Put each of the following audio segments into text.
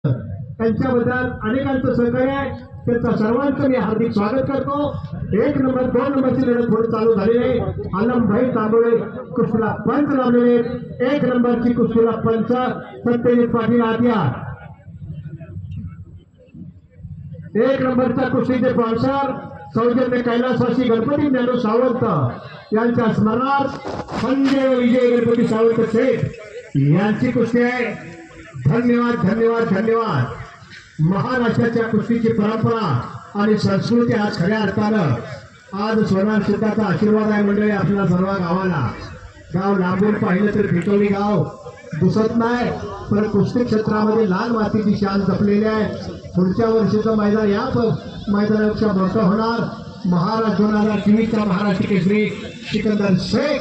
त्यांच्याबद्दल अनेकांचं सहकार्य आहे, त्यांचा सर्वांचं मी हार्दिक स्वागत करतो। 1 नंबर 2 नंबरची लढत पुढे चालू झालेली आहे। आलमभाई तांबोळे कुस्तीला पंच लावलेले, 1 नंबरची कुस्तीला पंच सत्यजित पाटील आद्या, 1 नंबरचा कुस्तीचे स्पॉन्सर सौजन्य कैलासवासी गणपती ज्ञानू सावंत यांच्या स्मरणार्थ संजय विजय गणपती सावंत शेठ यांची कुस्ती आहे। धन्यवाद धन्यवाद धन्यवाद। महाराष्ट्राच्या कुस्तीची परंपरा आणि संस्कृती आज खऱ्या अर्थानं आज सोनार सिद्धाचा आशीर्वाद आहे मंडळी आपल्या सर्व गावाला। गाव लांबून पाहिलं तर भिटोली गाव दिसत नाही, पण कुस्ती क्षेत्रामध्ये लाल मातीची शान जपलेली आहे। पुढच्या वर्षीचं मैदान या मैदानापेक्षा मोठं होणार। महाराष्ट्र 2023चा महाराष्ट्र केसरी सिकंदर शेख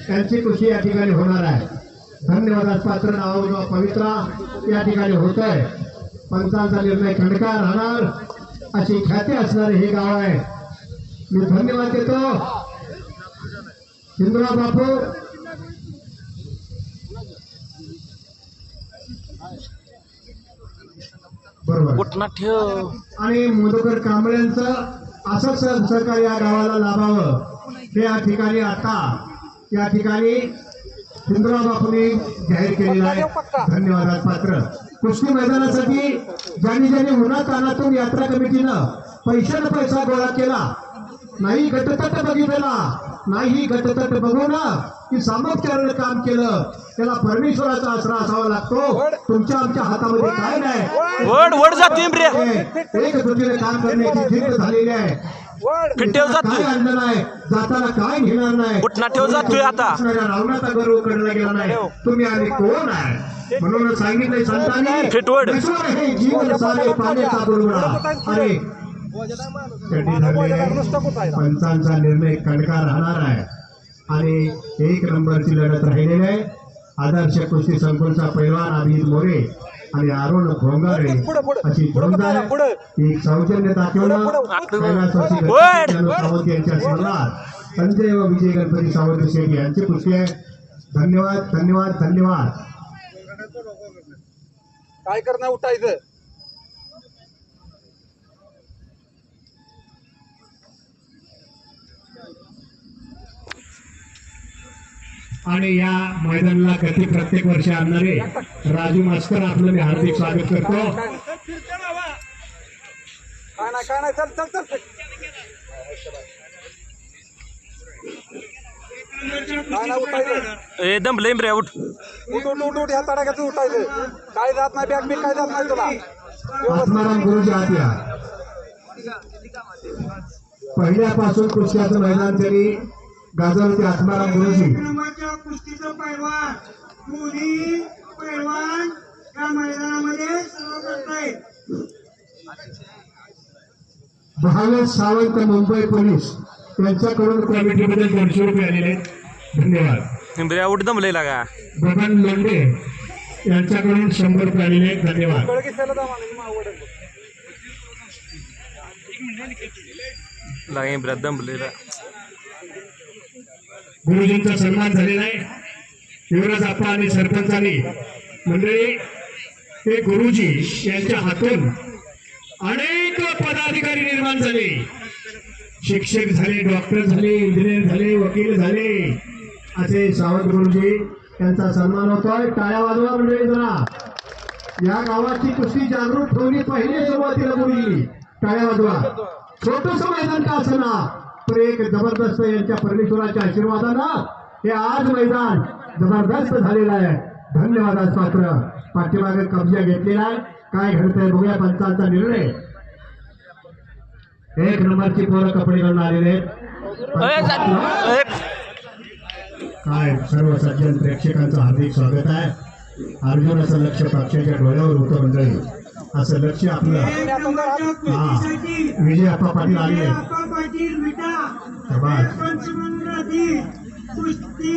यांची कुस्ती या ठिकाणी होणार आहे। धन्यवाद। पात्र नाव पवित्रा या ठिकाणी होत आहे। पंचांचा निर्णय खंडकार राहणार अशी ख्याती असणारे हे गाव आहे। मी धन्यवाद देतो हिंदुराव बापू। बरोबर आणि मोदकर कांबळ्यांचं असंच सहकार्य या गावाला लाभावं हे या ठिकाणी आता या ठिकाणी हिंदुराव बापूंनी जाहीर केलेला आहे। धन्यवाद। पात्र कुस्ती मैदानासाठी ज्यांनी ज्यांनी उन्हात तानातून यात्रा कमिटीनं पैशानं पैसा गोळा केला, नाही गटतट बघितला, नाही गटतट बघून की सामोपचारानं काम केलं, त्याला परमेश्वराचा आसरा असावा लागतो। तुमच्या आमच्या हातामध्ये काय नाही, एक दुसरीने काम करण्याची जिद्द झालेली आहे। काय आणलं नाही, जाताना काय घेणार नाही, रावणाचा गर्व करण्याला गेला नाही। तुम्ही आम्ही कोण आहे म्हणून सांगितलंय संतांनी, हे जीवन सारे पाण्याचा बुडबुडा। अरे पंचांचा निर्णय खंडकार राहणार आहे आणि 1 नंबरची लढत राहिलेली आहे। आदर्श कुस्ती संकुलचा पैलवान अभिजित मोरे आणि अरुण भोंगारे अशी एक सौजन्य दाखवणं सावंत यांच्या स्मरणार्थ संजय व विजय गणपती सावंत शेठ यांची कुस्ती आहे। धन्यवाद धन्यवाद धन्यवाद। काय करणार उठायचं आणि या मैदानाला गती प्रत्येक वर्षी आणणारे राजू मास्कर आपलं मी हार्दिक स्वागत करतो। काय नाही चल चल चल एकदम लेम रे उठ उठ उठ उठ उठ ह्या तडाख्यातून उठायचं। काय जात नाही बॅग बी काय जात नाही तुला। आत्माराम गुरुजी आत्या पहिल्यापासून कुस्त्याचं मैदान तरी गाजवते आत्माराम गुरुजी। कुस्तीचं पैलवान दोन्ही पैलवान या मैदानामध्ये सर्व करतायत। भावेश सावंत मुंबई पोलीस यांच्याकडून कमिटीमध्ये 200 रुपये आलेले धन्यवाद। उठ दमले लागा बबन लोंढे यांच्याकडून 100 रुपये आलेले धन्यवाद। लागे दमले गुरुजींचा सन्मान झालेला आहे। युवराज आप्पा आणि सरपंचांनी मंडळी हे गुरुजी यांच्या हातून अनेक पदाधिकारी निर्माण झाले, शिक्षक झाले, डॉक्टर झाले, इंजिनियर झाले, वकील झाले, असे सावंत गुरुजी यांचा सन्मान होतोय। टाळ्या वाजवा मंडळी जरा। या गावाची कुस्ती जागृत ठेवली पहिली सुरुवातीला गुरुजी, टाळ्या वाजवा। छोटस मैदान का असना पण एक जबरदस्त यांच्या परमेश्वराच्या आशीर्वादानं हे आज मैदान जबरदस्त झालेलं आहे। धन्यवाद। पात्र पाठीमागे कब्जा घेतलेला आहे। काय घडतंय बघूया पंचांचा निर्णय। 1 नंबरची पोरं कपडे घालून आलेले काय सर्व सज्जन प्रेक्षकांचं हार्दिक स्वागत आहे। अर्जुन असं लक्ष पक्षाच्या डोळ्यावर होतं मंडळी, असं लक्ष आपलं विजय आप्पा पाटील आले। कुस्ती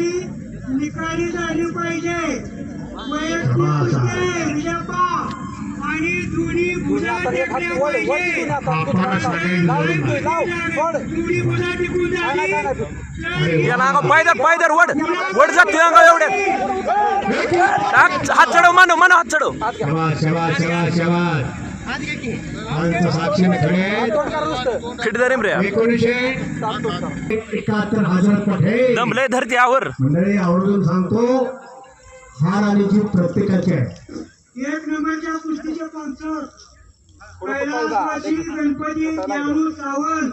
निकाली झाली पाहिजे, आणि दोन्ही भुजा तर एक हात वर तिथून आता उडी बोला टिकून झाली याला अंगा पायदर वड जाते अंगा एवढ्या हात चढव मानो हात चढव शाबास साक्षीने खडे फिट धरेम रे 1971 हजरत पटेल दमलय धरती आवर मंडळी आवर्जून सांगतो हार आणि जीत प्रत्येकाची आहे. 1 नंबरच्या कुस्तीचे स्पॉन्सर कैलासवासी गणपती ज्ञानू सावंत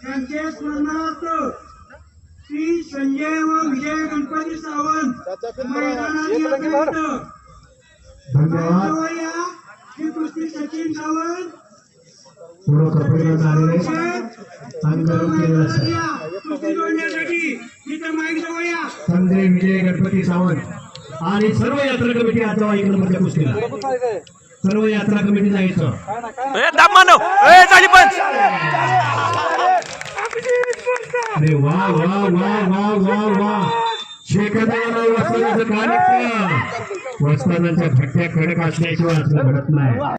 यांचे स्मरणार्थ श्री संजय व विजय गणपती सावंत मैदानात यापर्यंत धन्यवाद. या श्री कुस्ती सचिन सावंत पूर्ण कपडे झालेले अंगरून केलेलं असतं. कुस्ती जोडण्यासाठी तिथं माईक जवळ या. संजय विजय गणपती सावंत आणि सर्व यात्रा कमिटी आज जावा 1 नंबरच्या कुस्तीला. सर्व यात्रा कमिटी जायचं. ए दाब मानो ए झाली पंच अरे वा वा वा वा वा वा शेकंदाला वस्तादाचं कार्यक्रम वस्तादाच्या खट्ट्या कडक असल्याशिवाय असं घडत नाही.